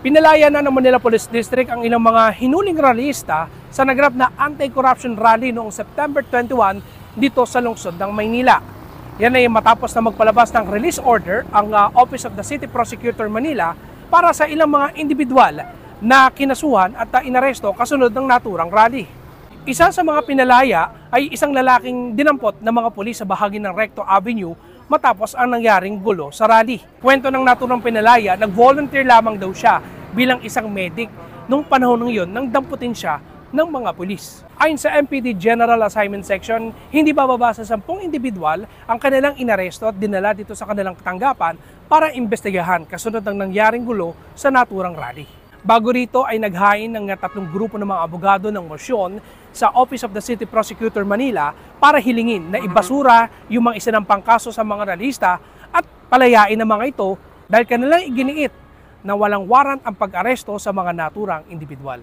Pinalaya na ng Manila Police District ang ilang mga hinuling rallyista sa naganap na anti-corruption rally noong September 21 dito sa lungsod ng Maynila. Yan ay matapos na magpalabas ng release order ang Office of the City Prosecutor Manila para sa ilang mga individual na kinasuhan at inaresto kasunod ng naturang rally. Isa sa mga pinalaya ay isang lalaking dinampot ng mga pulis sa bahagi ng Recto Avenue matapos ang nangyaring gulo sa rally. Kwento ng naturang pinalaya, nag-volunteer lamang daw siya bilang isang medic nung panahon ng iyon nang damputin siya ng mga pulis. Ayon sa MPD General Assignment Section, hindi bababa sa 10 individual ang kanilang inaresto at dinala dito sa kanilang tanggapan para imbestigahan kasunod ng nangyaring gulo sa naturang rally. Bago rito ay naghain ng 3 grupo ng mga abogado ng mosyon sa Office of the City Prosecutor Manila para hilingin na ibasura yung mga isinampang kaso sa mga rallyista at palayain ng mga ito dahil kanilang iginiit na walang warrant ang pag-aresto sa mga naturang individual.